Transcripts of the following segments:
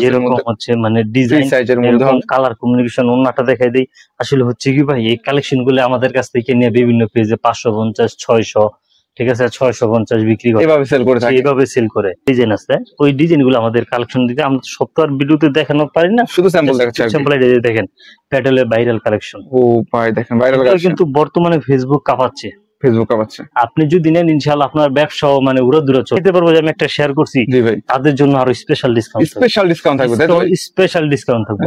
যেরকম হচ্ছে মানে ডিজাইন এবং কালার কমিউনিকেশন অন্যটা দেখাই দেই। আসলে হচ্ছে কি ভাই, এই কালেকশন গুলো আমাদের কাছ থেকে নিয়ে বিভিন্ন পেজে 550 600, ঠিক আছে, 650 বিক্রি করে, এভাবে সেল করে থাকে, এইভাবে সেল করে। ডিজাইন আছে, ওই ডিজাইন গুলো আমাদের কালেকশন দিতে আমরা সপ্তাহ ভিডিওতে দেখানো পারি না, শুধু স্যাম্পল দেখাচ্ছি। স্যাম্পল দেখেন প্যাডেলের ভাইরাল কালেকশন। ও ভাই দেখেন ভাইরাল কালেকশন কিন্তু বর্তমানে ফেসবুক কাঁপাচ্ছে, ফেসবুক কাঁপাচ্ছে। আপনি যদি নেন ইনশাআল্লাহ আপনার ব্যবসাও মানে উড়া দুরা চলতে পারবো। যে আমি একটা শেয়ার করছি, জি ভাই, তাদের জন্য আরো স্পেশাল ডিসকাউন্ট, স্পেশাল ডিসকাউন্ট থাকবে, স্পেশাল ডিসকাউন্ট থাকবে,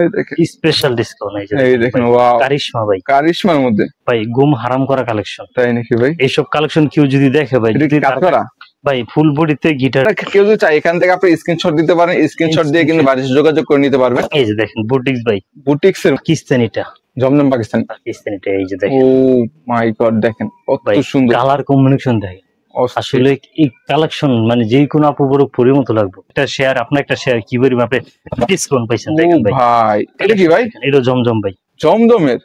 স্পেশাল ডিসকাউন্ট। এই দেখেন ওয়াও, কারিশমা ভাই, কারিশমার মধ্যে ভাই গুম হারাম করা কালেকশন। তাই নাকি ভাই? এইসব কালেকশন কেউ যদি দেখে ভাই, ভাই ফুল বডিতে গিটার, কেউ যদি চায় এখান থেকে আপনি স্ক্রিনশট দিতে পারেন, স্ক্রিনশট দিয়ে কিন্তু বাড়িতে যোগাযোগ করে নিতে পারবেন। এই যে দেখেন বুটিক্স ভাই, বুটিক্স এর পাকিস্তানিটা, জমজম পাকিস্তানিটা, এই যে দেখেন। ও মাই গড দেখেন কত সুন্দর কালার কম্বিনেশন দেখেন। আসলে এই কালেকশন মানে যে কোনো আপু বড় পরির মতো লাগবে। একটা শেয়ার, আপনার একটা শেয়ার কি পরিমাণ আপনি ডিসকাউন্ট পাইছেন দেখেন ভাই। ভাই এটা কি ভাই? এটা জমজম ভাই,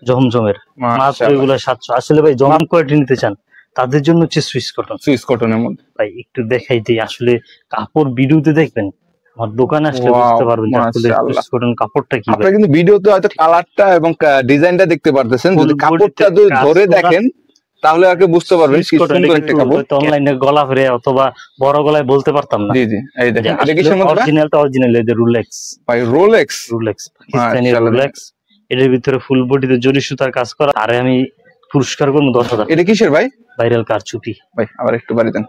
জমজমের মাত্র এগুলো 700। আসলে ভাই জমজম কোয়ালিটি নিতে চান তাদের জন্য হচ্ছে সুইস কটনের মধ্যে ভাই। একটু দেখাই দিই, আসলে কাপড় ভিডিওতে দেখবেন, আমার দোকানে আসলে বুঝতে পারবেন আসলে সুইস কটন কাপড়টা কি। আপনারা কিন্তু ভিডিওতে হয়তো কালারটা এবং ডিজাইনটা দেখতে পারতেছেন, যদি কাপড়টা ধরে দেখেন তাহলে আর কি বুঝতে পারবেন কি সুন্দর একটা কাপড়। অনলাইনে গলা ফেরে অথবা বড় গলায় বলতে পারতাম না। জি জি, এই দেখেন এটা কিসের মধ্যে? অরিজিনালটা অরিজিনাল, এই যে রোলেক্স ভাই, রোলেক্স পাকিস্তানি রোলেক্স। এর ভিতরে ফুল বডিতে জরি সুতার কাজ করা। আরে আমি পুরস্কার করব 10,000। এটা কিসের ভাই? ভাইরাল কারচুপি ভাই, আবার একটু বাড়ি দেন।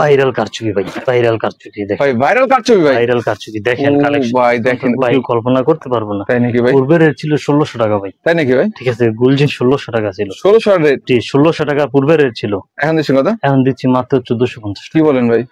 ভাইরাল কারচুপি ভাই, ভাইরাল কারচুপি দেখেন ভাই, ভাইরাল কারচুপি ভাই, ভাইরাল কারচুপি দেখেন কালেকশন ভাই দেখেন ভাই, কল্পনা করতে পারবো না। তাই নাকি ভাই? পূর্বের রেট ছিল 1600 টাকা ভাই। তাই নাকি ভাই? ঠিক আছে, গোল্ডেন 1600 টাকা ছিল, 1600 রেট, 1600 টাকা পূর্বের রেট ছিল। এখন দিচ্ছেন কত? এখন দিচ্ছি মাত্র 1450। কি বলেন ভাই?